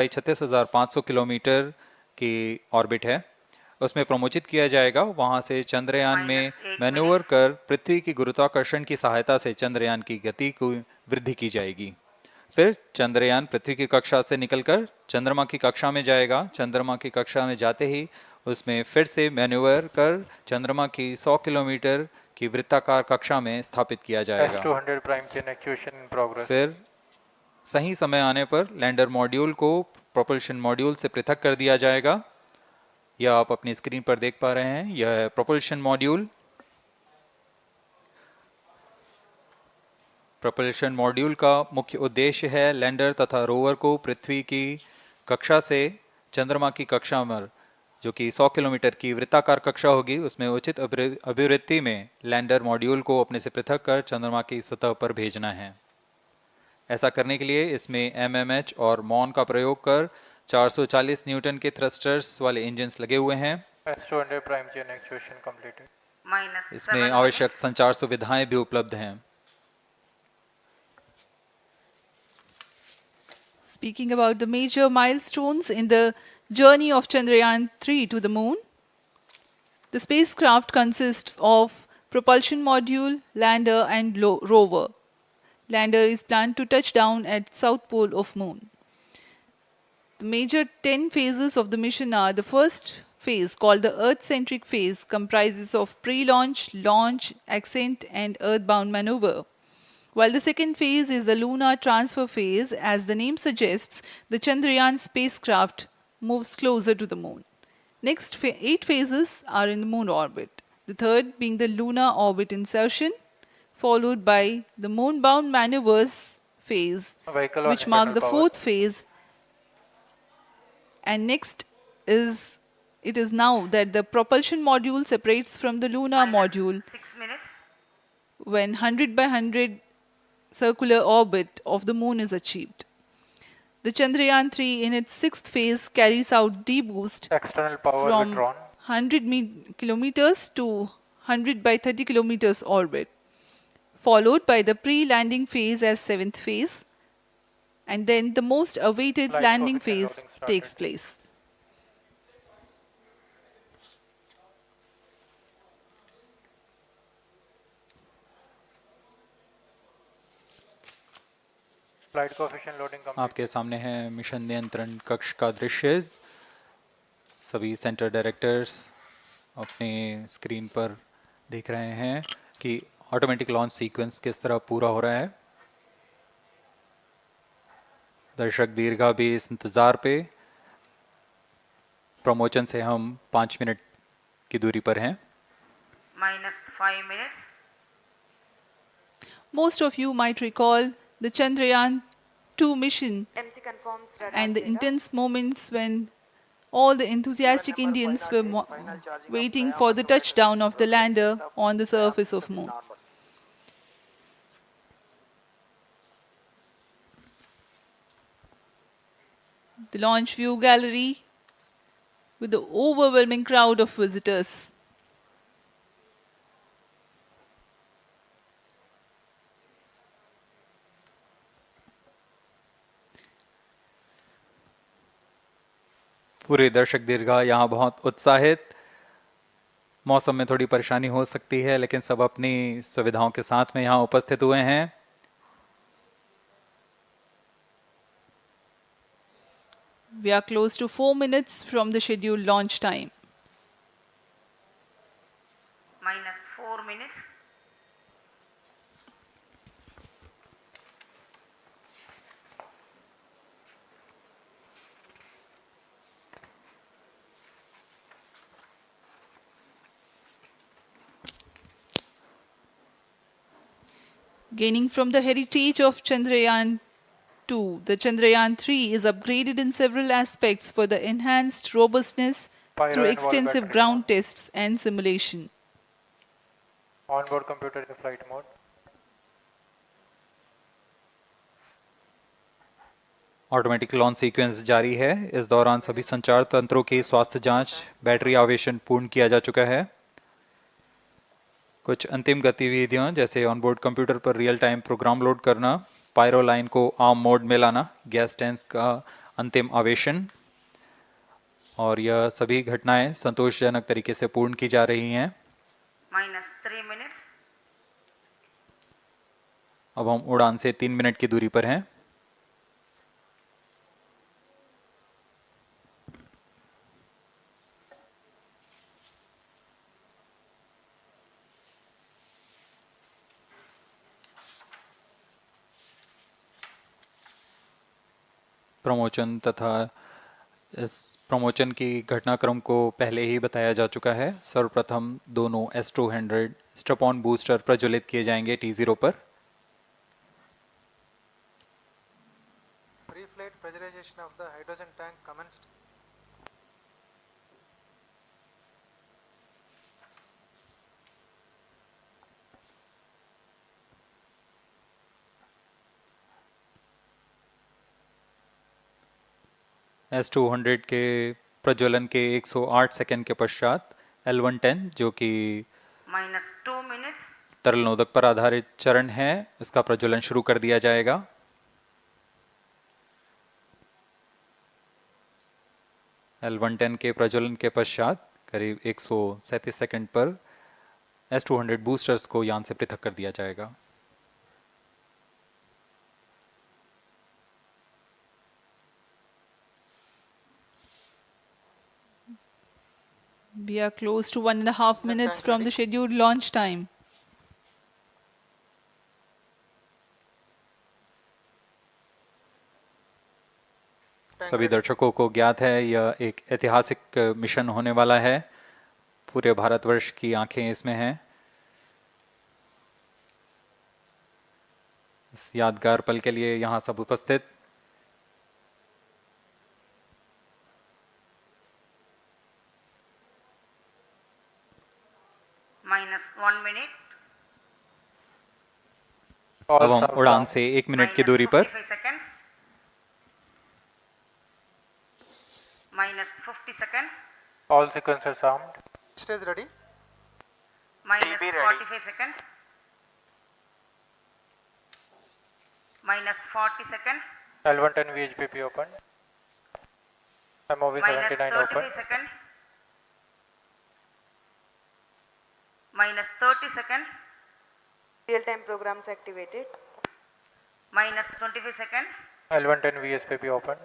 36,500 kilometre की orbit है, उसमें प्रमोचित किया जाएगा। वहां से चंद्रयान में मैन्यूवर कर पृथ्वी की गुरुत्वाकर्षण की सहायता से चंद्रयान की गति को वृद्धि की जाएगी। फिर चंद्रयान पृथ्वी की कक्षा से निकलकर चंद्रमा की कक्षा में जाएगा। चंद्रमा की कक्षा में जाते ही उसमें फिर से मैन्यूवर कर चंद्रमा की 100 किलोमीटर की वृत्ताकार कक्षा में स्थापित किया जाएगा। S200 prime chain actuation in progress. फिर सही समय आने पर लैंडर मॉड्यूल को प्रोपल्शन मॉड्यूल से पृथक कर दिया जाएगा। यह आप अपनी स्क्रीन पर देख पा रहे हैं, यह है प्रोपल्शन मॉड्यूल। प्रोपल्शन मॉड्यूल का मुख्य उद्देश्य है लैंडर तथा रोवर को पृथ्वी की कक्षा से चंद्रमा की कक्षा में, जो कि 100 किलोमीटर की वृत्ताकार कक्षा होगी, उसमें उचित अभिवृत्ति में लैंडर मॉड्यूल को अपने से पृथक कर चंद्रमा की सतह पर भेजना है। ऐसा करने के लिए इसमें एमएमएच और मॉन का प्रयोग कर 440 न्यूटन के थ्रस्टर्स वाले इंजन लगे हुए हैं। S200 prime chain actuation completed. इसमें आवश्यक संचार सुविधाएं भी उपलब्ध हैं। Speaking about the major milestones in the journey of Chandrayaan-3 to the moon, the spacecraft consists of propulsion module, lander and rover. Lander is planned to touch down at south pole of moon. The major 10 phases of the mission are: the first phase, called the Earth-centric phase, comprises of pre-launch, launch, ascent and earthbound maneuver. While the second phase is the lunar transfer phase, as the name suggests, the Chandrayaan spacecraft moves closer to the moon. Next 8 phases are in the moon orbit, the third being the lunar orbit insertion, followed by the moon-bound maneuvers phase, which mark the fourth phase. And next it is now that the propulsion module separates from the lunar module 6 minutes. when 100 by 100 circular orbit of the moon is achieved. The Chandrayaan-3 in its sixth phase carries out D-boost External power from withdrawn. 100 kilometers to 100 by 30 kilometers orbit, followed by the pre-landing phase as seventh phase, and then the most awaited Flight landing coefficient phase loading takes started. place. Flight coefficient loading complete. आपके सामने है mission नियंत्रण कक्ष का दृश्य। सभी centre directors अपने screen पर देख रहे हैं कि ऑटोमेटिक लॉन्च सीक्वेंस किस तरह पूरा हो रहा है। दर्शक दीर्घा भी इस इंतजार पे। प्रमोशन से हम 5 मिनट की दूरी पर हैं। -5 minutes. Most of you might recall the Chandrayaan-2 mission MC confirms radar and the data. intense moments when all the enthusiastic Indians were waiting for the touchdown of the lander on the surface of moon. The launch view gallery with the overwhelming crowd of visitors. पूरे दर्शक दीर्घा यहाँ बहुत उत्साहित। मौसम में थोड़ी परेशानी हो सकती है, लेकिन सब अपनी सुविधाओं के साथ में यहाँ उपस्थित हुए हैं। We are close to 4 minutes from the scheduled launch time. -4 minutes. Gaining from the heritage of Chandrayaan-2, the Chandrayaan-3 is upgraded in several aspects for the enhanced robustness Pyro through and wall extensive battery ground mode. tests and simulation. Onboard computer in flight mode. Automatic launch sequence जारी है। इस दौरान सभी संचार तंत्रों की स्वास्थ्य जांच, बैटरी आवेशन पूर्ण किया जा चुका है। कुछ अंतिम गतिविधियां जैसे ऑनबोर्ड कंप्यूटर पर रियल टाइम प्रोग्राम लोड करना, पायरो लाइन को आर्म मोड में लाना, गैस टैंक्स का अंतिम आवेशन, और यह सभी घटनाएं संतोषजनक तरीके से पूर्ण की जा रही हैं। -3 minutes. अब हम उड़ान से 3 मिनट की दूरी पर हैं। प्रमोशन तथा इस प्रमोशन की घटनाक्रम को पहले ही बताया जा चुका है। सर्वप्रथम दोनों S200 स्ट्रैप-ऑन बूस्टर प्रज्वलित किए जाएंगे T0 पर। Pre-flight pressurization of the hydrogen tank commenced. S200 के प्रज्वलन के 108 सेकंड के पश्चात L110 जो कि -2 minutes. तरल नोदक पर आधारित चरण है, इसका प्रज्वलन शुरू कर दिया जाएगा। L110 के प्रज्वलन के पश्चात करीब 137 सेकंड पर S200 बूस्टर्स को यान से पृथक कर दिया जाएगा। We are close to 1.5 minutes from the scheduled launch time. सभी दर्शकों को ज्ञात है यह एक ऐतिहासिक मिशन होने वाला है। पूरे भारतवर्ष की आंखें इसमें हैं। इस यादगार पल के लिए यहां सब उपस्थित -1 minute. अब हम उड़ान से 1 मिनट की दूरी पर -45 seconds. -50 seconds. All sequencers armed. Stage ready. -45 seconds. -40 seconds. L110 VHPP opened. MOV 79 -35 open. seconds. -30 seconds. Real-time programs activated. -25 seconds. L110 VSPP open.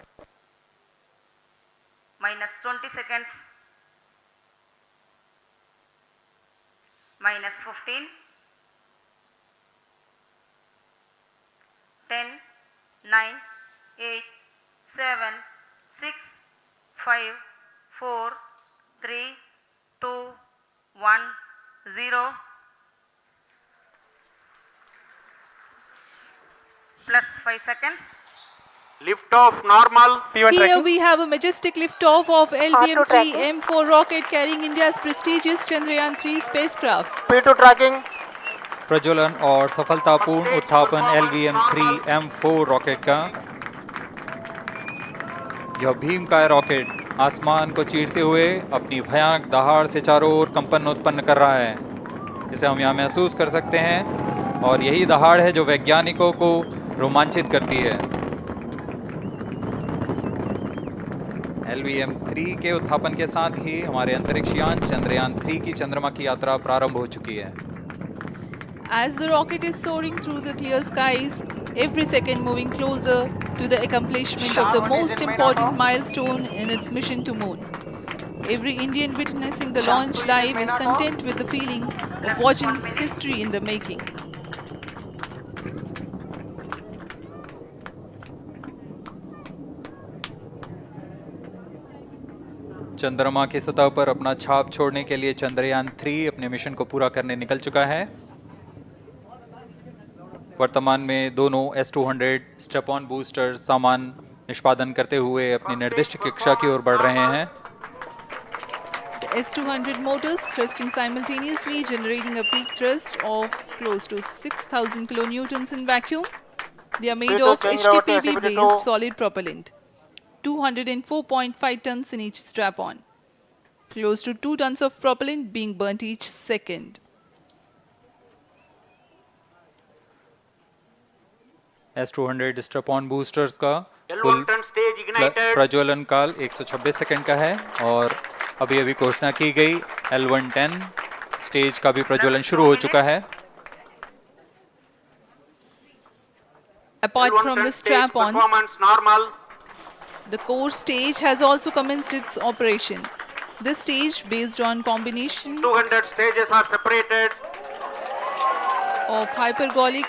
-20 seconds. -15. 10, 9, 8, 7, 6, 5, 4, 3, 2, 1, 0. Plus 5 seconds. Lift off normal. P1 Here tracking. we have a majestic liftoff of LVM-3 M4 rocket carrying India's prestigious Chandrayaan-3 spacecraft. P2 tracking. प्रज्वलन और सफलतापूर्ण उत्थापन LVM-3 M4 rocket का। यह भीमकाय rocket आसमान को चीरते हुए अपनी भयानक दहाड़ से चारों ओर कंपन उत्पन्न कर रहा है। इसे हम यहाँ महसूस कर सकते हैं और यही दहाड़ है जो वैज्ञानिकों को रोमांचित करती है। LVM-3 के उत्थापन के साथ ही हमारे अंतरिक्ष यान चंद्रयान-3 की चंद्रमा की यात्रा प्रारंभ हो चुकी है। As the rocket is soaring through the clear skies, every second moving closer to the accomplishment of the most important milestone in its mission to moon. Every Indian witnessing the launch live is content with the feeling of watching history in the making. चंद्रमा की सतह पर अपना छाप छोड़ने के लिए चंद्रयान-3 अपने मिशन को पूरा करने निकल चुका है। वर्तमान में दोनों S200 स्ट्रैप-ऑन बूस्टर सामान निष्पादन करते हुए अपनी निर्दिष्ट कक्षा की ओर बढ़ रहे हैं। The S200 motors thrusting simultaneously, generating a peak thrust of close to 6,000 kilonewtons in vacuum. They are made of HTPB-based solid propellant. 204.5 tons in each strap-on. Close to 2 tons of propellant being burnt each second. S200 strap-on boosters का कुल प्रज्वलन काल 126 second का है और अभी अभी घोषणा की गई L110 स्टेज का भी प्रज्वलन शुरू हो चुका है। Apart from the strap-ons, the core stage has also commenced its operation. This stage, based on combination 200 stages are separated. of hypergolic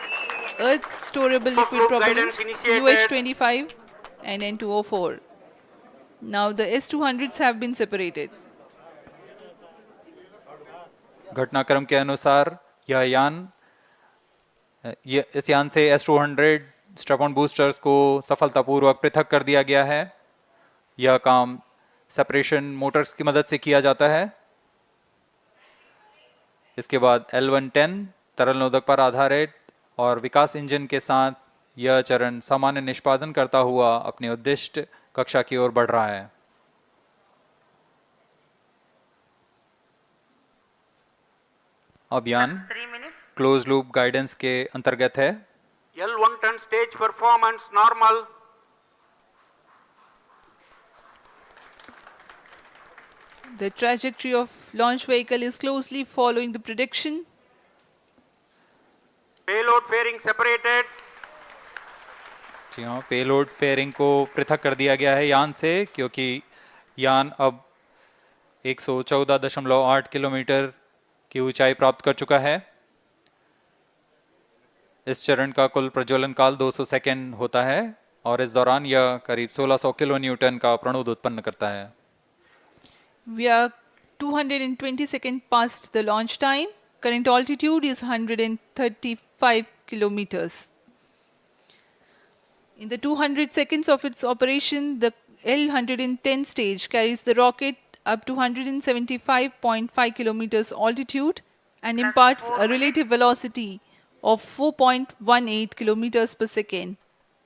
earth storable liquid Group propellants guidance initiated. UH25 and N204. Now the S200s have been separated. घटनाक्रम के अनुसार इस यान से S200 strap-on boosters को सफलतापूर्वक पृथक कर दिया गया है। यह काम सेपरेशन मोटर्स की मदद से किया जाता है। इसके बाद L110 तरल नोदक पर आधारित और विकास इंजन के साथ यह चरण सामान्य निष्पादन करता हुआ अपनी उद्दिष्ट कक्षा की ओर बढ़ रहा है। अब यान 3 minutes. क्लोज लूप गाइडेंस के अंतर्गत है। L110 stage performance normal. The trajectory of launch vehicle is closely following the prediction. Payload fairing separated. जी हाँ, पेलोड फेयरिंग को पृथक कर दिया गया है यान से, क्योंकि यान अब 114.8 किलोमीटर की ऊंचाई प्राप्त कर चुका है। इस चरण का कुल प्रज्वलन काल 200 सेकेंड होता है और इस दौरान यह करीब 1600 किलो न्यूटन का प्रणोद उत्पन्न करता है। We are 220 seconds past the launch time. Current altitude is 135 kilometers. In the 200 seconds of its operation, the L110 stage carries the rocket up to 175.5 kilometers altitude and imparts a relative velocity of 4.18 kilometers per second.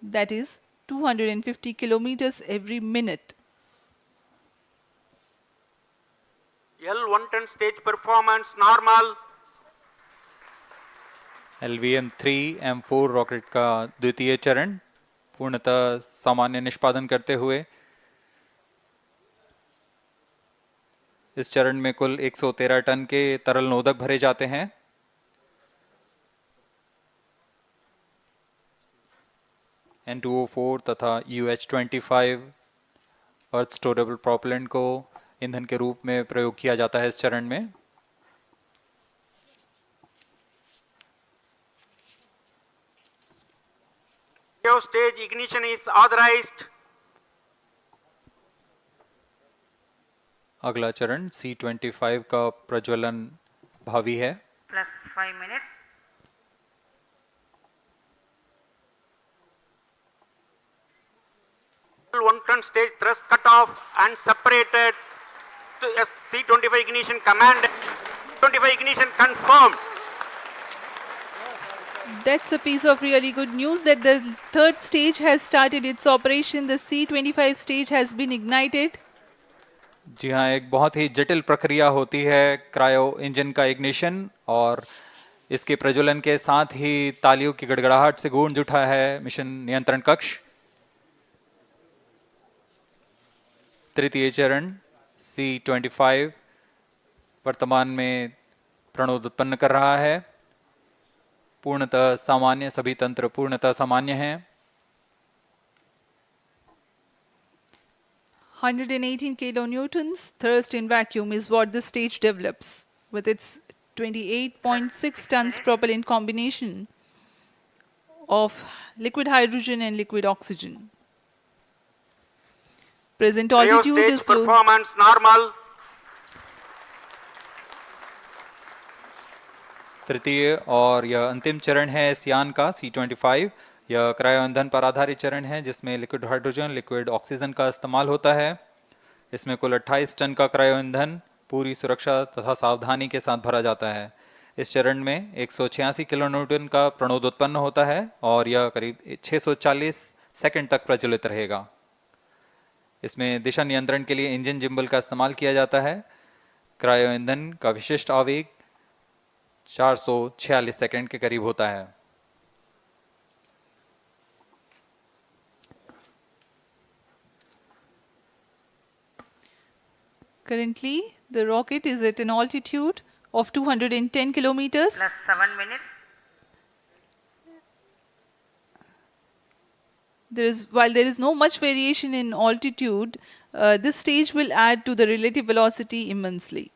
That is 250 kilometers every minute. L110 stage performance normal. LVM-3 M4 rocket का द्वितीय चरण पूर्णतः सामान्य निष्पादन करते हुए इस चरण में कुल 113 टन के तरल नोदक भरे जाते हैं। N204 तथा UH25 अर्थ स्टोरेबल प्रोपेलेंट को ईंधन के रूप में प्रयोग किया जाता है इस चरण में। Stage ignition is authorized. अगला चरण C25 का प्रज्वलन भावी है। Plus 5 minutes. L110 stage thrust cut off and separated. To C25 ignition command. 25 ignition confirmed. That's a piece of really good news that the third stage has started its operation. The C25 stage has been ignited. जी हाँ, एक बहुत ही जटिल प्रक्रिया होती है cryo engine का ignition और इसके प्रज्वलन के साथ ही तालियों की गड़गड़ाहट से गूंज उठा है मिशन नियंत्रण कक्ष। तृतीय चरण C25 वर्तमान में प्रणोद उत्पन्न कर रहा है। पूर्णतः सामान्य, सभी तंत्र पूर्णतः सामान्य हैं। 118 kilonewtons thrust in vacuum is what the stage develops with its 28.6 tons propellant combination of liquid hydrogen and liquid oxygen. Present altitude Stage is low. performance normal. तृतीय और यह अंतिम चरण है इस यान का C25। यह क्रायो ईंधन पर आधारित चरण है जिसमें लिक्विड हाइड्रोजन, लिक्विड ऑक्सीजन का इस्तेमाल होता है। इसमें कुल 28 टन का क्रायो ईंधन पूरी सुरक्षा तथा सावधानी के साथ भरा जाता है। इस चरण में 186 किलो न्यूटन का प्रणोद उत्पन्न होता है और यह करीब 640 सेकंड तक प्रज्वलित रहेगा। इसमें दिशा नियंत्रण के लिए इंजन जिम्बल का इस्तेमाल किया जाता है। क्रायो ईंधन का विशिष्ट आवेग 446 सेकंड के करीब होता है। Currently, the rocket is at an altitude of 210 kilometers. plus 7 minutes. While there is no much variation in altitude, this stage will add to the relative velocity immensely.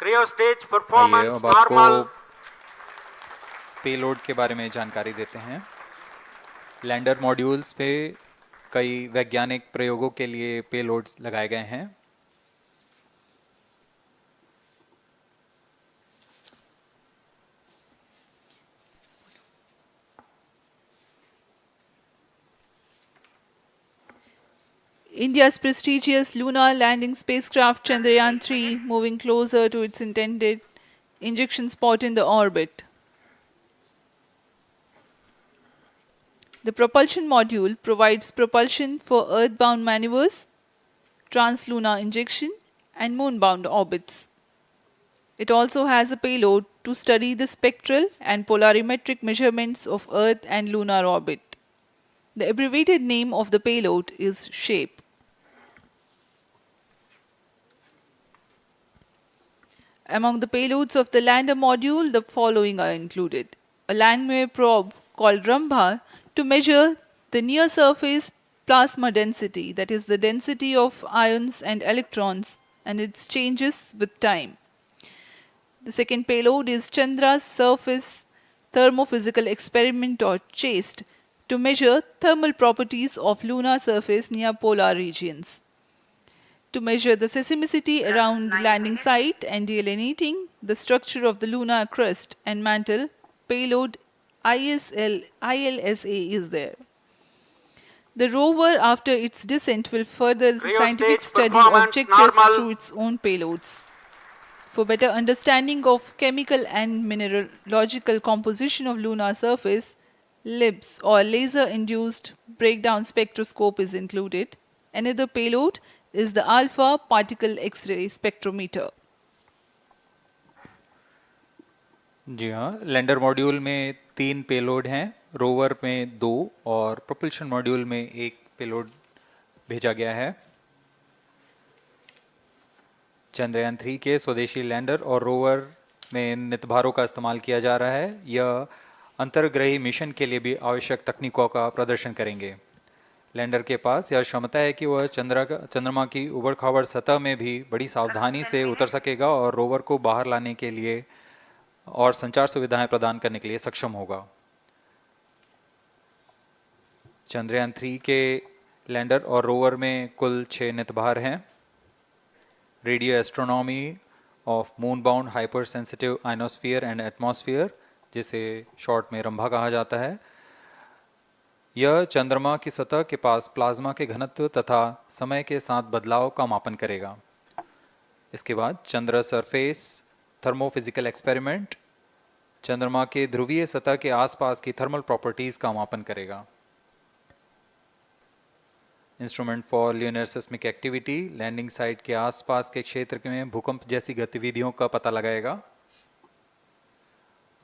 Cryo stage आइए performance अब आपको normal. Payload के बारे में जानकारी देते हैं। Lander modules पे कई वैज्ञानिक प्रयोगों के लिए पेलोड्स लगाए गए हैं। India's prestigious lunar landing spacecraft Chandrayaan-3 moving closer to its intended injection spot in the orbit. The propulsion module provides propulsion for earthbound maneuvers, translunar injection, and moonbound orbits. It also has a payload to study the spectral and polarimetric measurements of Earth and lunar orbit. The abbreviated name of the payload is SHAPE. Among the payloads of the lander module, the following are included. A Langmuir probe called Rambha to measure the near-surface plasma density, that is the density of ions and electrons, and its changes with time. The second payload is Chandra's Surface Thermophysical Experiment or CHASTE to measure thermal properties of lunar surface near polar regions. To measure the seismicity around the landing site and delineating the structure of the lunar crust and mantle, payload ILSA is there. The rover, after its descent, will further the Cryo scientific stage study performance objectives normal. through its own payloads. For better understanding of chemical and mineralogical composition of lunar surface, LIBS or laser-induced breakdown spectroscope is included. Another payload is the alpha particle X-ray spectrometer. जी हाँ, lander module में 3 payload हैं, rover में 2 और propulsion module में 1 payload भेजा गया है। चंद्रयान 3 के स्वदेशी लैंडर और रोवर में नितभारों का इस्तेमाल किया जा रहा है। यह अंतर्ग्रही मिशन के लिए भी आवश्यक तकनीकों का प्रदर्शन करेंगे। लैंडर के पास यह क्षमता है कि वह चंद्रमा की उबड़-खाबड़ सतह में भी बड़ी सावधानी से उतर सकेगा और रोवर को बाहर लाने के लिए और संचार सुविधाएं प्रदान करने के लिए सक्षम होगा। चंद्रयान 3 के लैंडर और रोवर में कुल 6 नितभार हैं। Radio astronomy of moon bound hyper sensitive ionosphere and atmosphere, जिसे शॉर्ट में रंभा कहा जाता है, यह चंद्रमा की सतह के पास प्लाज्मा के घनत्व तथा समय के साथ बदलाव का मापन करेगा। इसके बाद चंद्र सरफेस थर्मोफिजिकल एक्सपेरिमेंट चंद्रमा के ध्रुवीय सतह के आसपास की थर्मल प्रॉपर्टीज का मापन करेगा। Instrument for lunar seismic activity landing site के आसपास के क्षेत्र में भूकंप जैसी गतिविधियों का पता लगाएगा।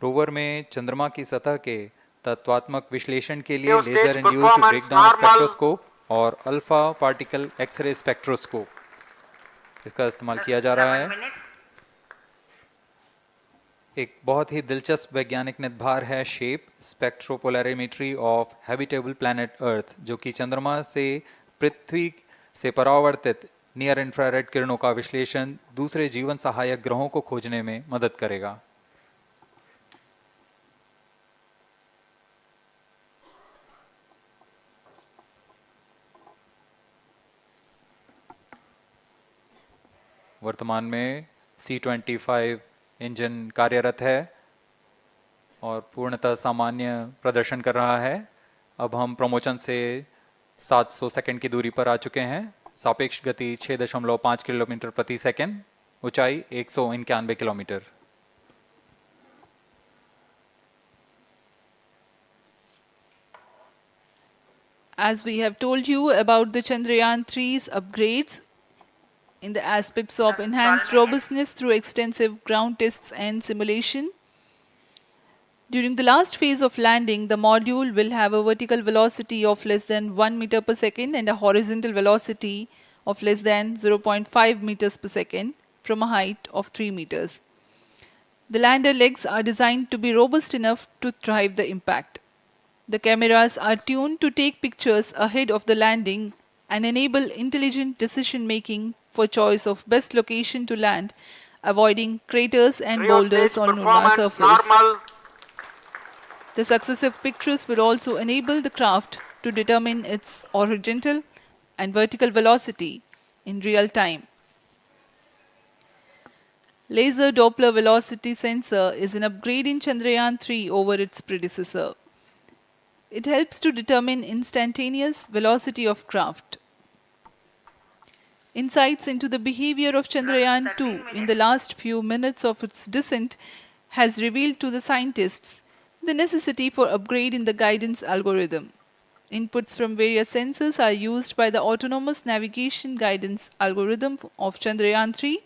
रोवर में चंद्रमा की सतह के तत्वात्मक विश्लेषण के लिए लेजर इंड्यूस्ड ब्रेकडाउन स्पेक्ट्रोस्कोप और अल्फा पार्टिकल एक्सरे स्पेक्ट्रोस्कोप इसका इस्तेमाल किया जा रहा है। एक बहुत ही दिलचस्प वैज्ञानिक नितभार है shape स्पेक्ट्रोपोलैरिमेट्री of habitable planet earth, जो कि चंद्रमा से पृथ्वी से परावर्तित नियर इंफ्रारेड किरणों का विश्लेषण दूसरे जीवन सहायक ग्रहों को खोजने में मदद करेगा। वर्तमान में C-25 इंजन कार्यरत है और पूर्णतः सामान्य प्रदर्शन कर रहा है। अब हम प्रमोशन से 700 सेकंड की दूरी पर आ चुके हैं। सापेक्ष गति 6.5 किलोमीटर प्रति सेकंड, ऊंचाई 191 kilometre. As we have told you about the Chandrayaan-3's upgrades in the aspects of enhanced robustness through extensive ground tests and simulation. During the last phase of landing, the module will have a vertical velocity of less than 1 meter per second and a horizontal velocity of less than 0.5 meters per second from a height of 3 meters. The lander legs are designed to be robust enough to thrive the impact. The cameras are tuned to take pictures ahead of the landing and enable intelligent decision making for choice of best location to land, avoiding craters and boulders on lunar surface. Normal. The successive pictures will also enable the craft to determine its horizontal and vertical velocity in real time. Laser Doppler velocity sensor is an upgrade in Chandrayaan-3 over its predecessor. It helps to determine instantaneous velocity of craft. Insights into the behavior of Chandrayaan-2 in the last few minutes of its descent has revealed to the scientists the necessity for upgrade in the guidance algorithm. Inputs from various sensors are used by the autonomous navigation guidance algorithm of Chandrayaan-3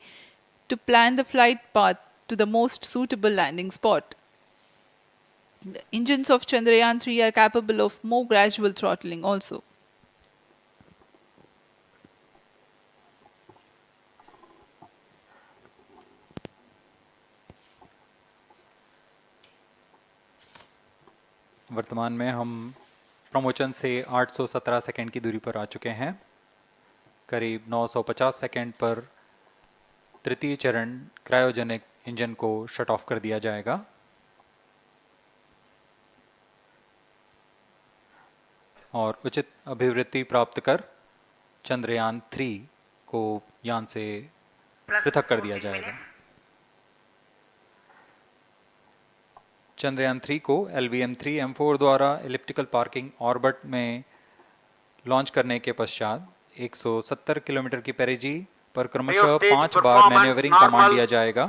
to plan the flight path to the most suitable landing spot. The engines of Chandrayaan-3 are capable of more gradual throttling also. वर्तमान में हम promotion से 817 second की दूरी पर आ चुके हैं। करीब 950 सेकंड पर तृतीय चरण क्रायोजेनिक इंजन को शट ऑफ कर दिया जाएगा। और उचित अभिवृद्धि प्राप्त कर चंद्रयान-3 को यान से पृथक कर दिया जाएगा। चंद्रयान-3 को LVM-3M4 द्वारा एलिप्टिकल पार्किंग ऑर्बिट में लॉन्च करने के पश्चात 170 किलोमीटर की पेरिजी पर क्रमशः 5 बार मैन्यूवरिंग कमांड दिया जाएगा।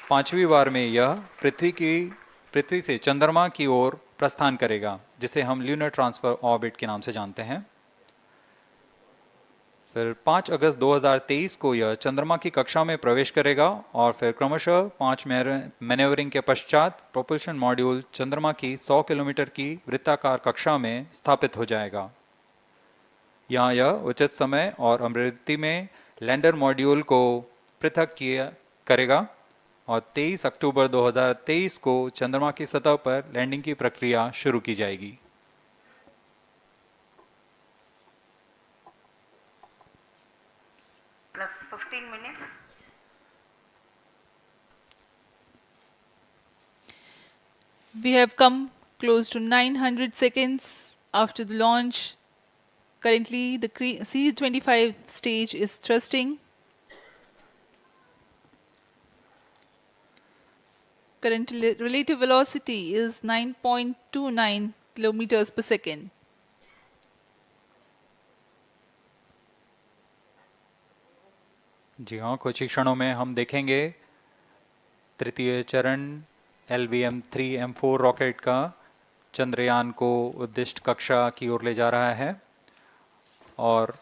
5वीं बार में यह पृथ्वी से चंद्रमा की ओर प्रस्थान करेगा, जिसे हम ल्यूनर ट्रांसफर ऑर्बिट के नाम से जानते हैं। फिर 5 अगस्त 2023 को यह चंद्रमा की कक्षा में प्रवेश करेगा और फिर क्रमशः 5 मैन्यूवरिंग के पश्चात प्रोपल्शन मॉड्यूल चंद्रमा की 100 किलोमीटर की वृत्ताकार कक्षा में स्थापित हो जाएगा। यहाँ यह उचित समय और अभिवृद्धि में लैंडर मॉड्यूल को पृथक करेगा और 23 अक्टूबर 2023 को चंद्रमा की सतह पर लैंडिंग की प्रक्रिया शुरू की जाएगी। Plus 15 minutes. We have come close to 900 seconds after the launch. Currently, the C-25 stage is thrusting. Current relative velocity is 9.29 kilometers per second. जी हाँ, कुछ ही क्षणों में हम देखेंगे तृतीय चरण LVM-3M4 रॉकेट का चंद्रयान को उद्दिष्ट कक्षा की ओर ले जा रहा है और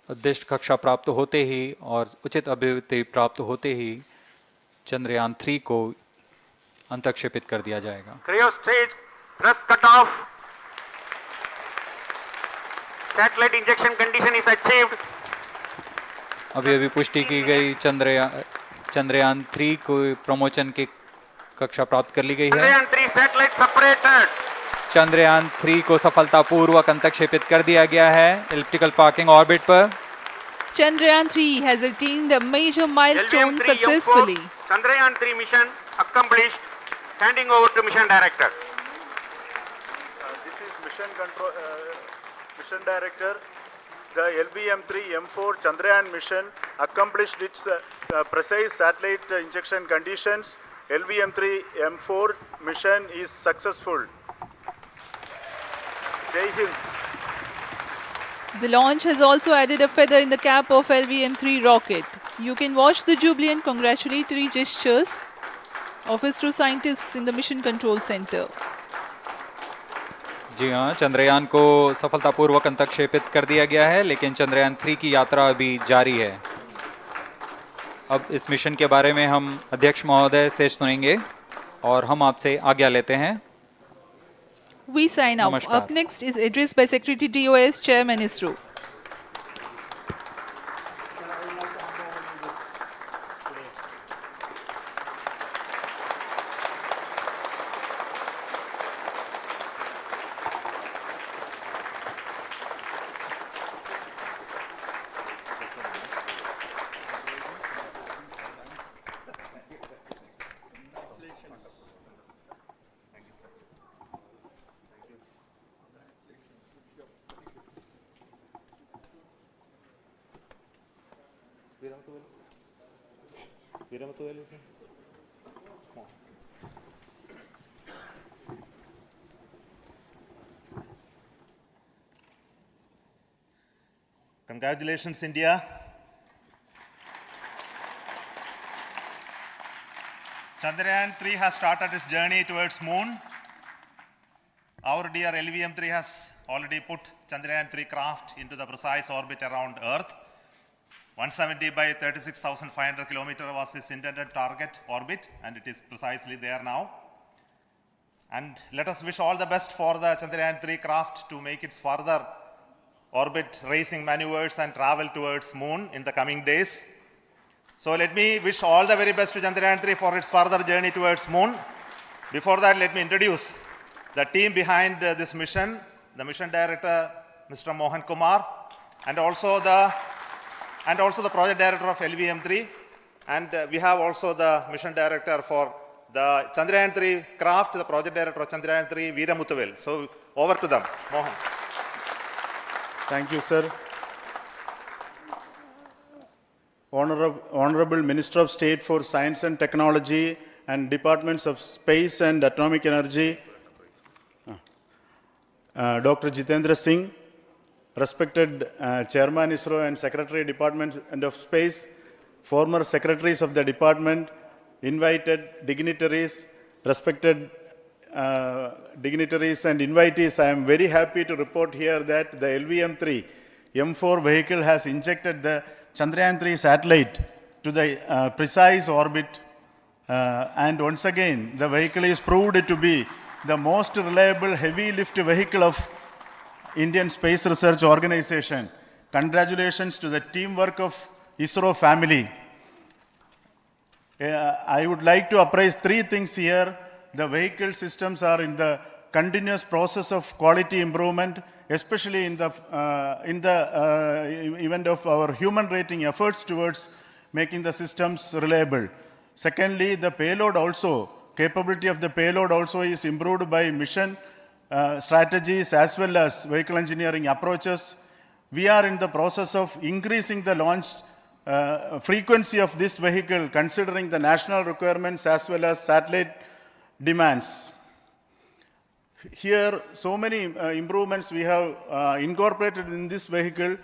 उद्दिष्ट कक्षा प्राप्त होते ही और उचित अभिवृद्धि प्राप्त होते ही चंद्रयान-3 को अंतक्षेपित कर दिया जाएगा। Cryo stage thrust cutoff. Satellite injection condition is achieved. अभी पुष्टि की गई चंद्रयान-3 को प्रमोशन की कक्षा प्राप्त कर ली गई है। Chandrayaan-3 satellite separated. चंद्रयान-3 को सफलतापूर्वक अंतक्षेपित कर दिया गया है एलिप्टिकल पार्किंग ऑर्बिट पर। Chandrayaan-3 has attained a major milestone successfully. Chandrayaan-3 mission accomplished. Handing over to mission director. This is mission director. The LVM-3M4 Chandrayaan mission accomplished its precise satellite injection conditions. LVM-3M4 mission is successful. Jai Hind. The launch has also added a feather in the cap of LVM-3 rocket. You can watch the jubilant congratulatory gestures of ISRO scientists in the Mission Control Center. जी हाँ, चंद्रयान को सफलतापूर्वक अंतक्षेपित कर दिया गया है, लेकिन चंद्रयान 3 की यात्रा अभी जारी है। अब इस मिशन के बारे में हम अध्यक्ष महोदय से सुनेंगे और हम आपसे आज्ञा लेते हैं। We sign off. नमस्कार। Up next is address by Secretary DOS, Chairman ISRO. Congratulations, India. Chandrayaan-3 has started its journey towards moon. Our dear LVM-3 has already put Chandrayaan-3 craft into the precise orbit around Earth. 170 by 36,500 kilometers was its intended target orbit, and it is precisely there now. And let us wish all the best for the Chandrayaan-3 craft to make its further orbit racing maneuvers and travel towards moon in the coming days. So let me wish all the very best to Chandrayaan-3 for its further journey towards moon. Before that, let me introduce the team behind this mission, the mission director, Mr. Mohan Kumar, and also the project director of LVM-3, and we have also the mission director for the Chandrayaan-3 craft, the project director of Chandrayaan-3, Veera Muthuvel. So over to them, Mohan. Thank you, sir. Honorable Minister of State for Science and Technology and Departments of Space and Atomic Energy, Dr. Jitendra Singh, respected Chairman ISRO and Secretary Department of Space, former secretaries of the department, invited dignitaries, respected dignitaries and invitees, I am very happy to report here that the LVM-3 M4 vehicle has injected the Chandrayaan-3 satellite to the precise orbit, and once again the vehicle is proved to be the most reliable heavy lift vehicle of Indian Space Research Organization. Congratulations to the teamwork of ISRO family. I would like to appraise three things here. The vehicle systems are in the continuous process of quality improvement, especially in the event of our human rating efforts towards making the systems reliable. Secondly, the payload also, capability of the payload also is improved by mission strategies as well as vehicle engineering approaches. We are in the process of increasing the launch frequency of this vehicle considering the national requirements as well as satellite demands. Here, so many improvements we have incorporated in this vehicle.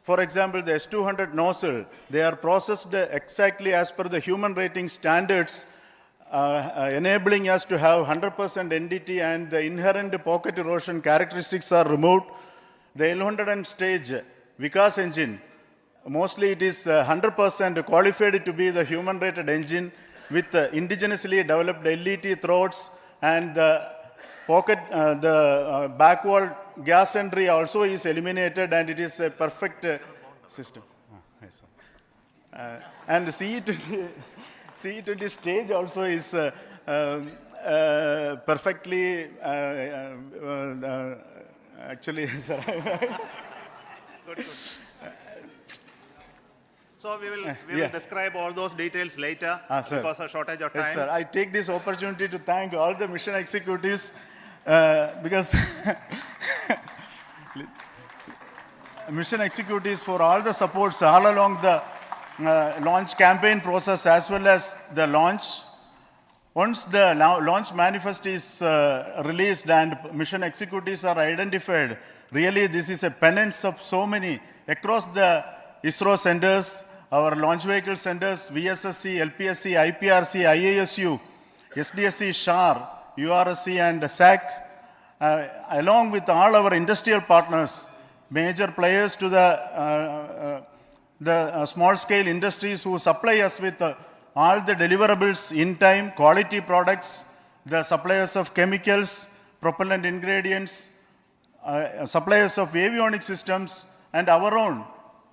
For example, the S200 nozzle, they are processed exactly as per the human rating standards, enabling us to have 100% NDT, and the inherent pocket erosion characteristics are removed. The L100 stage Vikas engine, mostly it is 100% qualified to be the human rated engine with indigenously developed LET throats, and the back wall gas entry also is eliminated, and it is a perfect system. Yes, and CE20 stage also is perfectly actually, sir. Good. So we will describe all those details later because of shortage of time. Yes, sir. I take this opportunity to thank all the mission executives because mission executives for all the supports all along the launch campaign process as well as the launch. Once the launch manifest is released and mission executives are identified, really this is a penance of so many across the ISRO centers, our launch vehicle centers, VSSC, LPSC, IPRC, IASU, SDSC, SHAR, URSC and SAC. along with all our industrial partners, major players to the small-scale industries who supply us with all the deliverables in time, quality products, the suppliers of chemicals, propellant ingredients, suppliers of avionics systems, and our own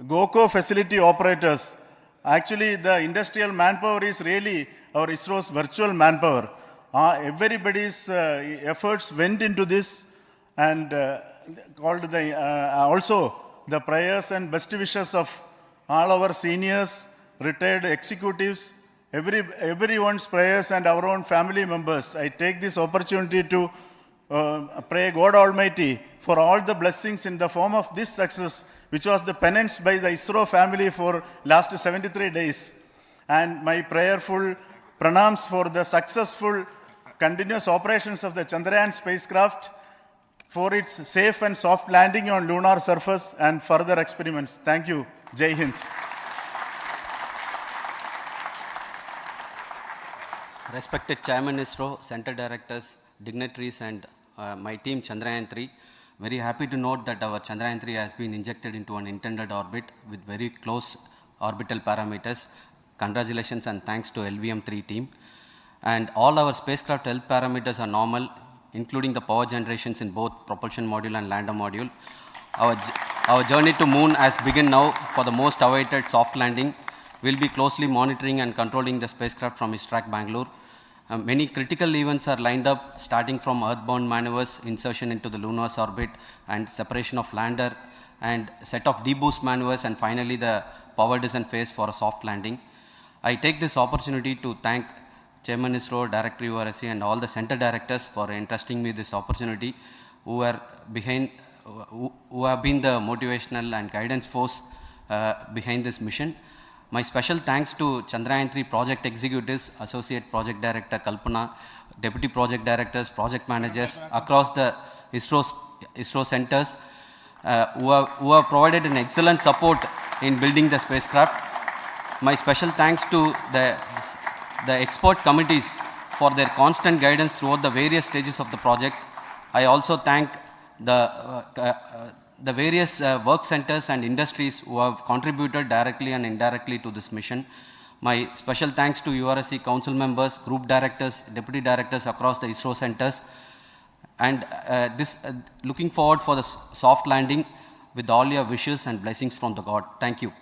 GOCO facility operators. Actually, the industrial manpower is really our ISRO's virtual manpower. Everybody's efforts went into this, and also the prayers and best wishes of all our seniors, retired executives, everyone's prayers and our own family members. I take this opportunity to pray God Almighty for all the blessings in the form of this success, which was the penance by the ISRO family for last 73 days. And my prayerful pranams for the successful continuous operations of the Chandrayaan spacecraft, for its safe and soft landing on lunar surface and further experiments. Thank you. Jai Hind. Respected Chairman ISRO, Center Directors, dignitaries and my team Chandrayaan-3, very happy to note that our Chandrayaan-3 has been injected into an intended orbit with very close orbital parameters. Congratulations and thanks to LVM-3 team. And all our spacecraft health parameters are normal, including the power generations in both propulsion module and lander module. Our journey to moon has begun now for the most awaited soft landing. We'll be closely monitoring and controlling the spacecraft from ISTRAC Bangalore. Many critical events are lined up, starting from earthbound maneuvers, insertion into the lunar orbit, and separation of lander, and set of deboost maneuvers, and finally the power descent phase for a soft landing. I take this opportunity to thank Chairman ISRO, Director URSC, and all the center directors for entrusting me this opportunity, who have been the motivational and guidance force behind this mission. My special thanks to Chandrayaan-3 project executives, Associate Project Director Kalpana, Deputy Project Directors, Project Managers across the ISRO centers who have provided an excellent support in building the spacecraft. My special thanks to the expert committees for their constant guidance throughout the various stages of the project. I also thank the various work centers and industries who have contributed directly and indirectly to this mission. My special thanks to URSC council members, group directors, deputy directors across the ISRO centers, and looking forward for the soft landing with all your wishes and blessings from the God. Thank you.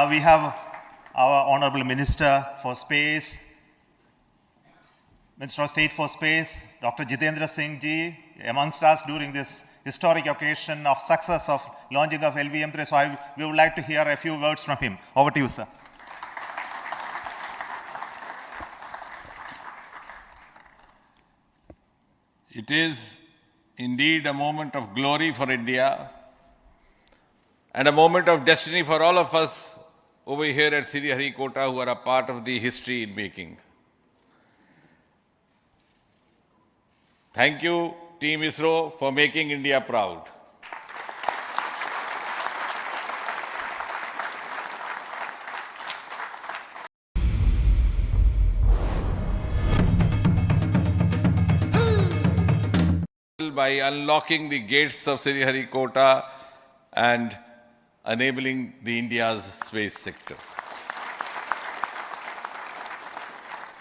We have our Honorable Minister for Space, Minister of State for Space, Dr. Jitendra Singh ji, amongst us during this historic occasion of success of launching of LVM-3. So we would like to hear a few words from him. Over to you, sir. It is indeed a moment of glory for India and a moment of destiny for all of us over here at Sriharikota who are a part of the history in making. Thank you, Team ISRO, for making India proud. By unlocking the gates of Sriharikota and enabling the India's space sector.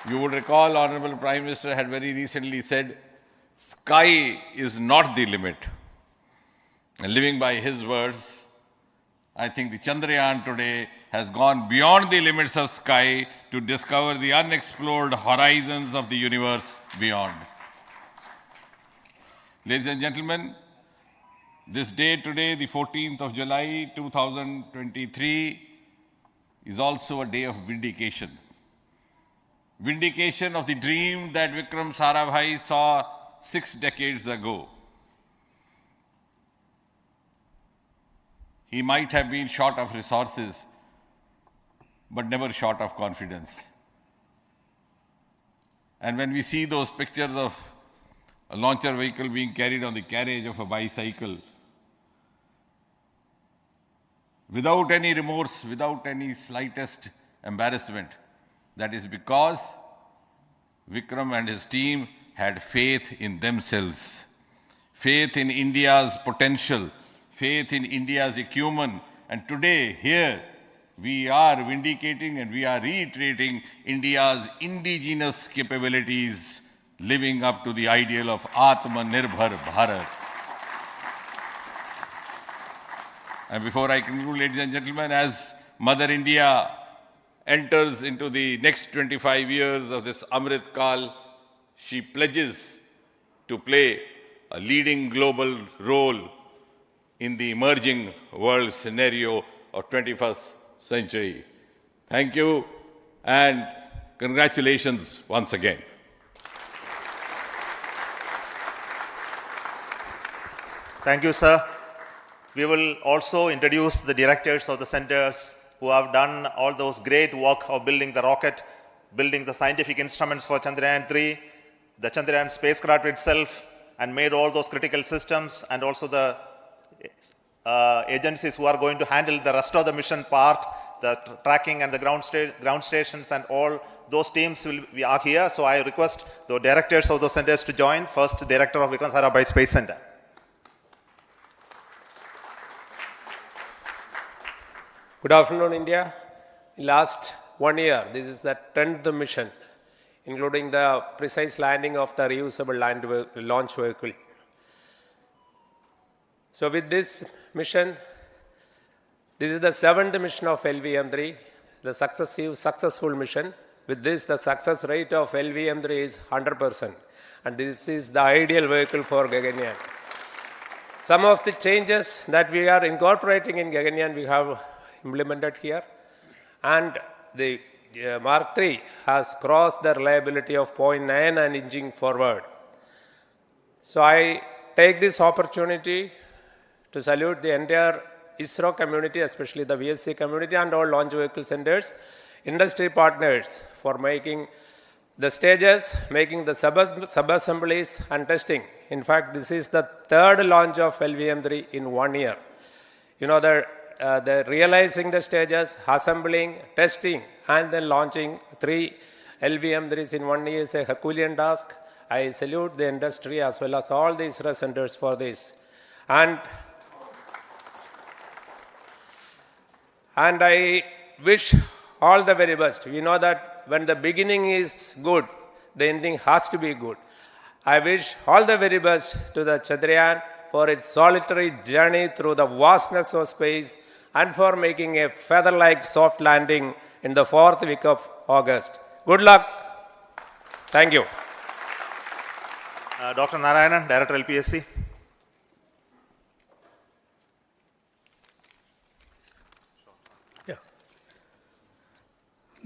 You would recall, Honorable Prime Minister had very recently said, sky is not the limit. And living by his words, I think the Chandrayaan today has gone beyond the limits of sky to discover the unexplored horizons of the universe beyond. Ladies and gentlemen, this day today, the 14th of July 2023, is also a day of vindication. Vindication of the dream that Vikram Sarabhai saw 6 decades ago. He might have been short of resources, but never short of confidence. And when we see those pictures of a launcher vehicle being carried on the carriage of a bicycle, without any remorse, without any slightest embarrassment, that is because Vikram and his team had faith in themselves, faith in India's potential, faith in India's acumen. And today, here, we are vindicating and we are reiterating India's indigenous capabilities, living up to the ideal of Atmanirbhar Bharat. And before I conclude, ladies and gentlemen, as Mother India enters into the next 25 years of this Amrit Kal, she pledges to play a leading global role in the emerging world scenario of 21st century. Thank you and congratulations once again. Thank you, sir. We will also introduce the directors of the centers who have done all those great work of building the rocket, building the scientific instruments for Chandrayaan-3, the Chandrayaan spacecraft itself, and made all those critical systems, and also the agencies who are going to handle the rest of the mission part, the tracking and the ground stations, and all those teams are here. So I request the directors of those centers to join. First, Director of Vikram Sarabhai Space Center. Good afternoon, India. In last 1 year, this is the 10th mission, including the precise landing of the reusable launch vehicle. So with this mission, this is the 7th mission of LVM-3, the successful mission. With this, the success rate of LVM-3 is 100%. And this is the ideal vehicle for Gaganyaan. Some of the changes that we are incorporating in Gaganyaan, we have implemented here, and the Mark III has crossed the reliability of 0.9 and inching forward. So I take this opportunity to salute the entire ISRO community, especially the VSC community and all launch vehicle centers, industry partners for making the stages, making the sub-assemblies and testing. In fact, this is the 3rd launch of LVM-3 in 1 year. You know, the realizing the stages, assembling, testing, and then launching 3 LVM-3s in 1 year is a Herculean task. I salute the industry as well as all the ISRO centers for this. And I wish all the very best. We know that when the beginning is good, the ending has to be good. I wish all the very best to the Chandrayaan for its solitary journey through the vastness of space and for making a feather-like soft landing in the 4th week of August. Good luck. Thank you. Dr. Narayanan, Director LPSC.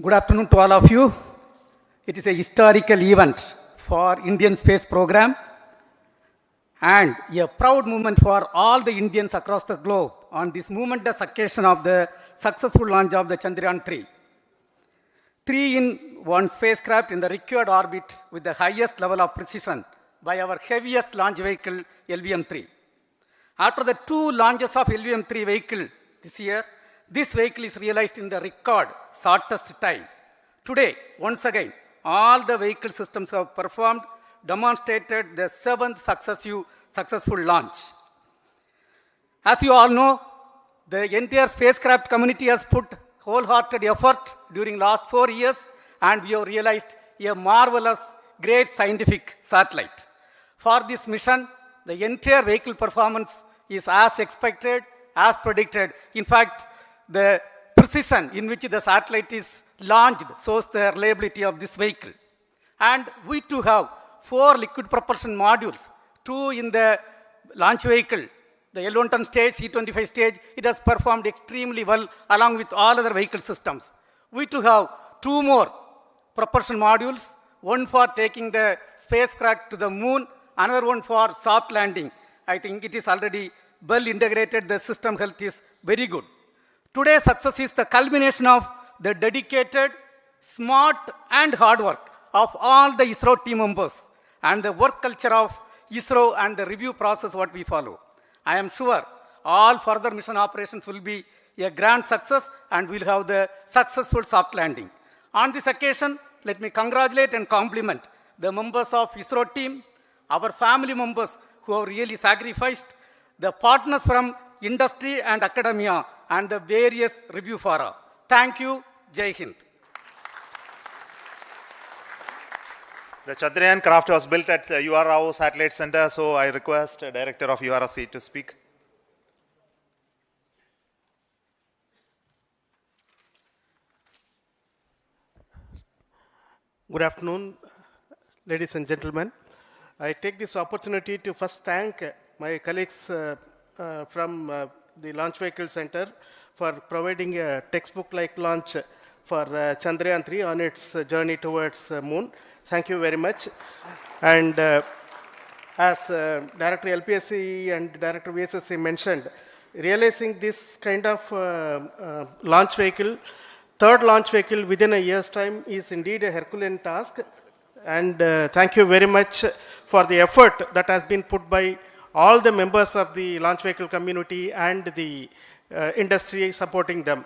Good afternoon to all of you. It is a historical event for Indian space program and a proud moment for all the Indians across the globe on this momentous occasion of the successful launch of the Chandrayaan-3. 3-in-1 spacecraft in the required orbit with the highest level of precision by our heaviest launch vehicle, LVM-3. After the 2 launches of LVM-3 vehicle this year, this vehicle is realized in the record shortest time. Today, once again, all the vehicle systems have performed, demonstrated the 7th successful launch. As you all know, the entire spacecraft community has put wholehearted effort during last 4 years, and we have realized a marvelous, great scientific satellite. For this mission, the entire vehicle performance is as expected, as predicted. In fact, the precision in which the satellite is launched shows the reliability of this vehicle. And we too have 4 liquid propulsion modules, 2 in the launch vehicle. The L110 stage, C25 stage, it has performed extremely well along with all other vehicle systems. We too have 2 more propulsion modules, one for taking the spacecraft to the moon, another one for soft landing. I think it is already well integrated, the system health is very good. Today's success is the culmination of the dedicated, smart and hard work of all the ISRO team members and the work culture of ISRO and the review process what we follow. I am sure all further mission operations will be a grand success and we'll have the successful soft landing. On this occasion, let me congratulate and compliment the members of ISRO team, our family members who have really sacrificed, the partners from industry and academia, and the various review fora. Thank you. Jai Hind. The Chandrayaan craft was built at the URAO Satellite Center, so I request the Director of URC to speak. Good afternoon, ladies and gentlemen. I take this opportunity to first thank my colleagues from the Launch Vehicle Center for providing a textbook-like launch for Chandrayaan-3 on its journey towards Moon. Thank you very much. And as Director LPSC and Director VSSC mentioned, realizing this kind of launch vehicle, third launch vehicle within a year's time is indeed a Herculean task. And thank you very much for the effort that has been put by all the members of the launch vehicle community and the industry supporting them.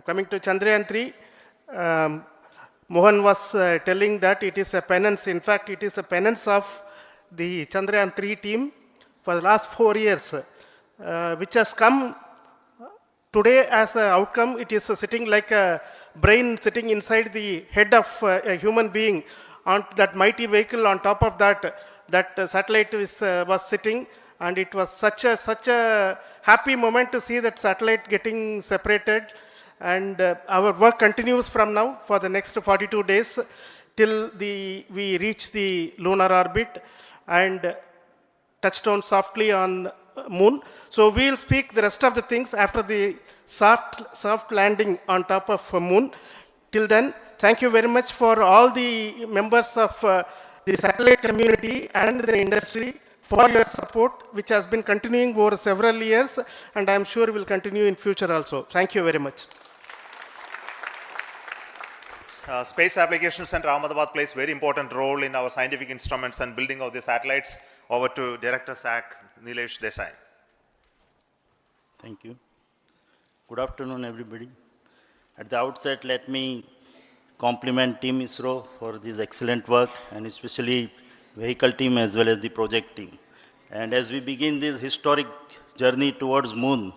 Coming to Chandrayaan-3, Mohan was telling that it is a penance. In fact, it is a penance of the Chandrayaan-3 team for the last 4 years, which has come today as an outcome. It is sitting like a brain sitting inside the head of a human being on that mighty vehicle. On top of that, that satellite was sitting, and it was such a happy moment to see that satellite getting separated. And our work continues from now for the next 42 days till we reach the lunar orbit and touchdown softly on Moon. So we will speak the rest of the things after the soft landing on top of Moon. Till then, thank you very much for all the members of the satellite community and the industry for your support, which has been continuing over several years, and I am sure will continue in future also. Thank you very much. Space Applications Center Ahmedabad plays very important role in our scientific instruments and building of the satellites. Over to Director SAC, Nilesh Desai. Thank you. Good afternoon, everybody. At the outset, let me compliment Team ISRO for this excellent work, and especially vehicle team as well as the project team. And as we begin this historic journey towards Moon,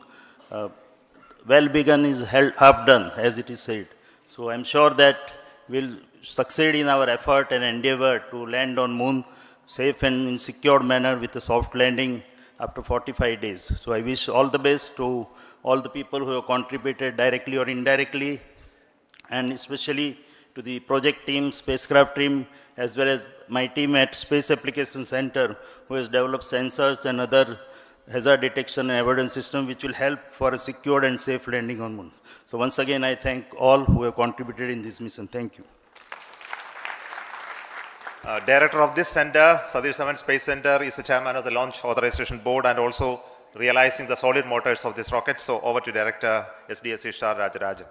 well begun is half done, as it is said. So I'm sure that we'll succeed in our effort and endeavor to land on Moon safe and in secured manner with a soft landing after 45 days. So I wish all the best to all the people who have contributed directly or indirectly, and especially to the project team, spacecraft team, as well as my team at Space Applications Center, who has developed sensors and other hazard detection and avoidance system, which will help for a secured and safe landing on Moon. So once again, I thank all who have contributed in this mission. Thank you. Director of this center, Satish Dhawan Space Center, is the chairman of the Launch Authorization Board and also realizing the solid motors of this rocket. So over to Director SDSC Star Rajarajan.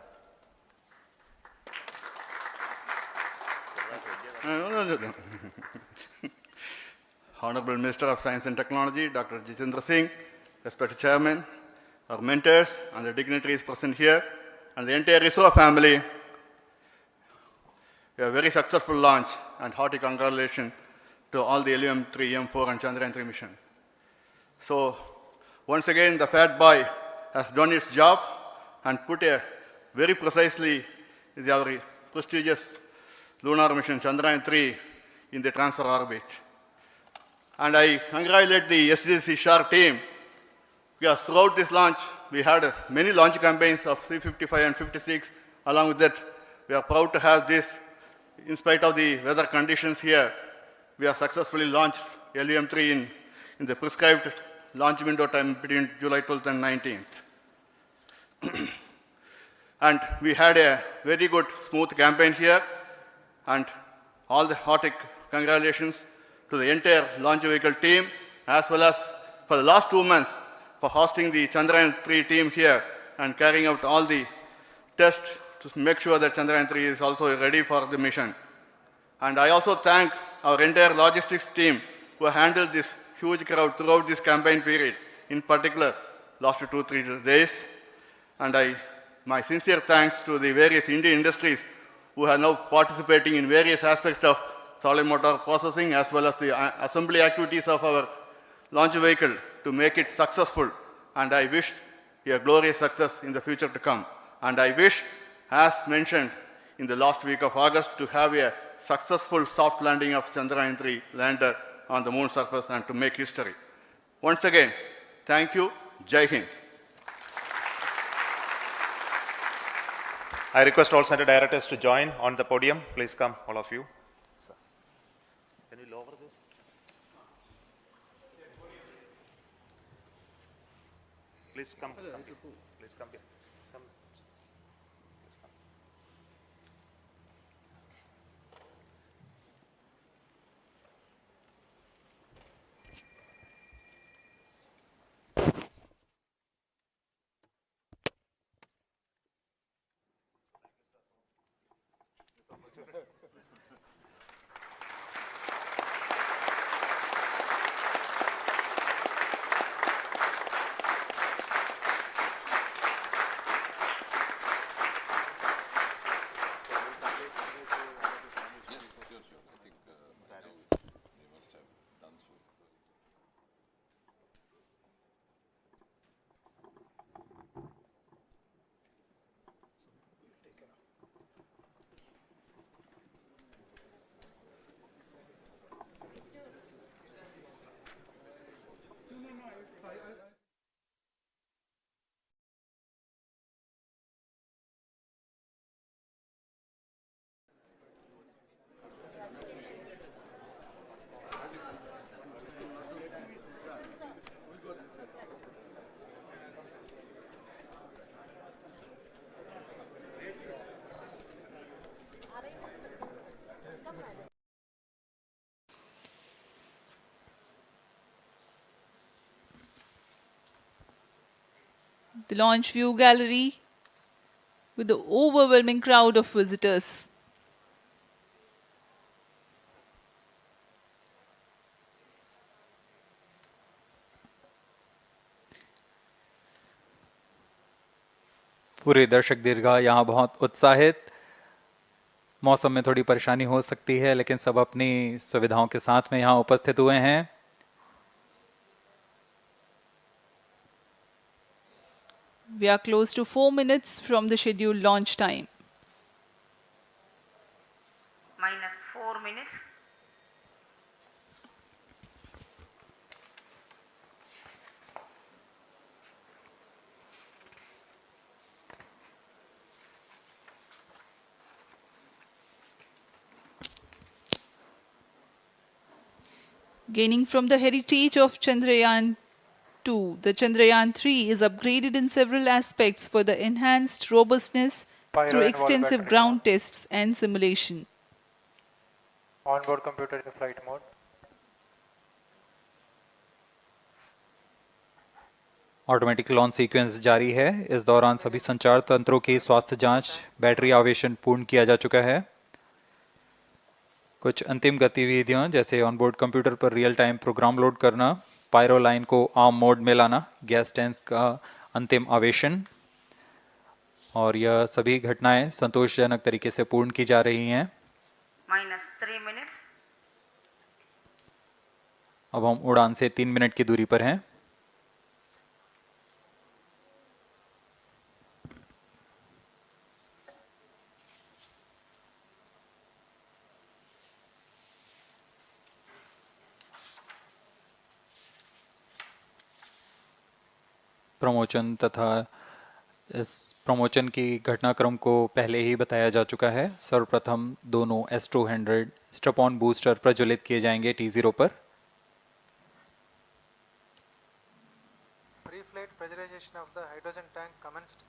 Honorable Minister of Science and Technology, Dr. Jitendra Singh, respected Chairman, our mentors and the dignitaries present here, and the entire ISRO family. A very successful launch, and hearty congratulations to all the LVM-3, M4 and Chandrayaan-3 mission. So once again, the Fat Boy has done its job and put a very precisely our prestigious lunar mission Chandrayaan-3 in the transfer orbit. And I congratulate the SDSC SHAR team, because throughout this launch, we had many launch campaigns of 355 and 56. Along with that, we are proud to have this. In spite of the weather conditions here, we have successfully launched LVM-3 in the prescribed launch window time between July 12th and 19th. And we had a very good, smooth campaign here, and all the hearty congratulations to the entire launch vehicle team, as well as for the last 2 months for hosting the Chandrayaan-3 team here and carrying out all the tests to make sure that Chandrayaan-3 is also ready for the mission. And I also thank our entire logistics team who handled this huge crowd throughout this campaign period, in particular last 2-3 days. And my sincere thanks to the various Indian industries who are now participating in various aspects of solid motor processing as well as the assembly activities of our launch vehicle to make it successful. And I wish a glorious success in the future to come. And I wish, as mentioned in the last week of August, to have a successful soft landing of Chandrayaan-3 lander on the moon surface and to make history. Once again, thank you. Jai Hind. I request all center directors to join on the podium. Please come, all of you. Can you lower this? Please come. Please come here. Come. Please come. The launch view gallery with the overwhelming crowd of visitors. पूरे दर्शक दीर्घा यहाँ बहुत उत्साहित। मौसम में थोड़ी परेशानी हो सकती है, लेकिन सब अपनी सुविधाओं के साथ में यहाँ उपस्थित हुए हैं। We are close to 4 minutes from the scheduled launch time. Minus 4 minutes. Gaining from the heritage of Chandrayaan-2, the Chandrayaan-3 is upgraded in several aspects for the enhanced robustness through extensive ground tests and simulation. Onboard computer in flight mode. Automatic launch sequence जारी है। इस दौरान सभी संचार तंत्रों की स्वास्थ्य जांच, बैटरी आवेशन पूर्ण किया जा चुका है। कुछ अंतिम गतिविधियां जैसे ऑनबोर्ड कंप्यूटर पर रियल टाइम प्रोग्राम लोड करना, पायरो लाइन को आर्म मोड में लाना, गैस टैंक्स का अंतिम आवेशन, और यह सभी घटनाएं संतोषजनक तरीके से पूर्ण की जा रही हैं। Minus 3 minutes. अब हम उड़ान से 3 मिनट की दूरी पर हैं। प्रमोशन तथा इस प्रमोशन की घटनाक्रम को पहले ही बताया जा चुका है। सर्वप्रथम दोनों S200 स्ट्रप-ऑन बूस्टर प्रज्वलित किए जाएंगे T0 पर। Pre-flight pressurization of the hydrogen tank commenced.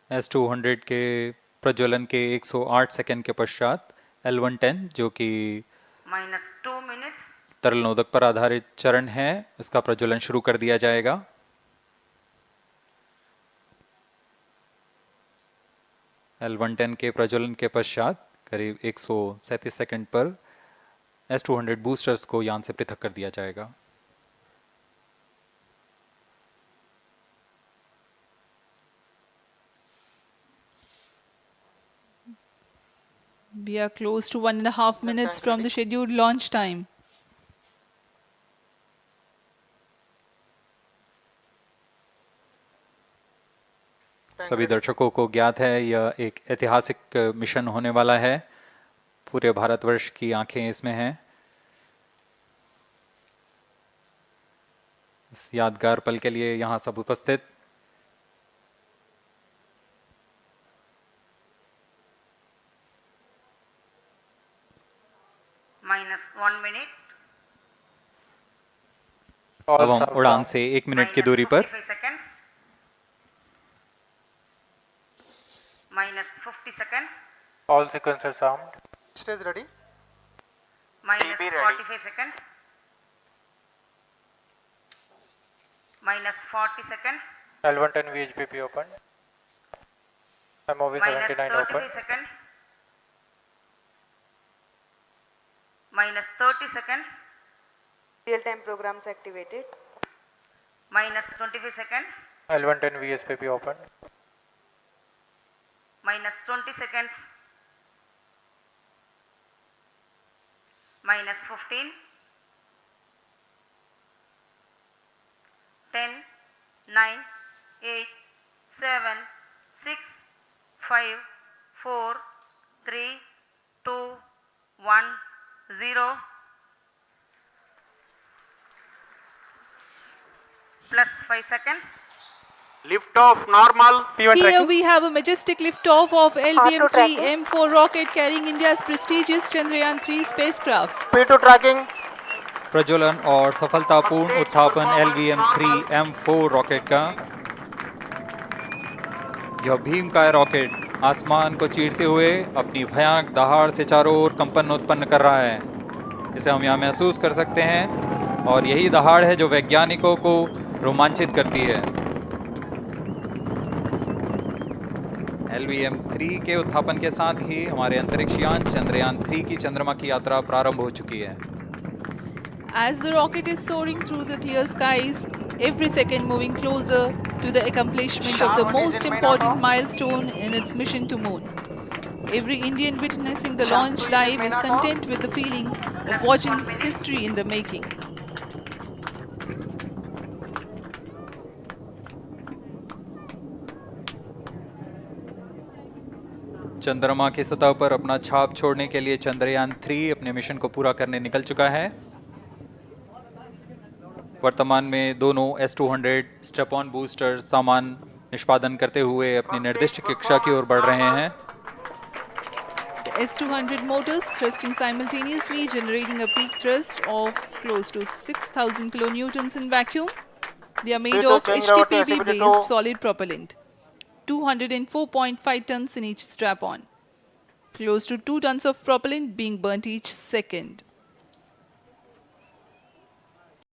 S200 के प्रज्वलन के 108 सेकंड के पश्चात L110 जो कि Minus 2 minutes. तरल नोदक पर आधारित चरण है, इसका प्रज्वलन शुरू कर दिया जाएगा। L110 के प्रज्वलन के पश्चात करीब 137 सेकंड पर S-200 बूस्टर्स को यान से पृथक कर दिया जाएगा। We are close to 1.5 minutes from the scheduled launch time. सभी दर्शकों को ज्ञात है यह एक ऐतिहासिक मिशन होने वाला है। पूरे भारतवर्ष की आंखें इसमें हैं। इस यादगार पल के लिए यहां सब उपस्थित। -1 minute. अब हम उड़ान से 1 मिनट की दूरी पर -50 seconds. All sequencers armed. Stage ready. -45 seconds. -40 seconds. L110 VHPP open. MOV 79 open. -35 seconds. -30 seconds. Real-time programs activated. -25 seconds. L110 VSPP open. -20 seconds. -15. 10, 9, 8, 7, 6, 5, 4, 3, 2, 1, 0. Plus 5 seconds. Lift off normal. Here we have a majestic liftoff of LVM-3 M4 rocket carrying India's prestigious Chandrayaan-3 spacecraft. P2 tracking. प्रज्वलन और सफलतापूर्ण उत्थापन LVM-3 M4 rocket का। यह भीमकाय rocket आसमान को चीरते हुए अपनी भयानक दहाड़ से चारों ओर कंपन उत्पन्न कर रहा है। इसे हम यहाँ महसूस कर सकते हैं और यही दहाड़ है जो वैज्ञानिकों को रोमांचित करती है। LVM-3 के उत्थापन के साथ ही हमारे अंतरिक्ष यान चंद्रयान-3 की चंद्रमा की यात्रा प्रारंभ हो चुकी है। As the rocket is soaring through the clear skies, every second moving closer to the accomplishment of the most important milestone in its mission to moon. Every Indian witnessing the launch live is content with the feeling of watching history in the making. चंद्रमा की सतह पर अपना छाप छोड़ने के लिए चंद्रयान-3 अपने मिशन को पूरा करने निकल चुका है। वर्तमान में दोनों S-200 स्टेप ऑन बूस्टर सामान निष्पादन करते हुए अपनी निर्दिष्ट कक्षा की ओर बढ़ रहे हैं। The S-200 motors thrusting simultaneously, generating a peak thrust of close to 6,000 kilonewtons in vacuum. They are made of HTPB-based solid propellant. 204.5 tons in each strap-on. Close to 2 tons of propellant being burnt each second.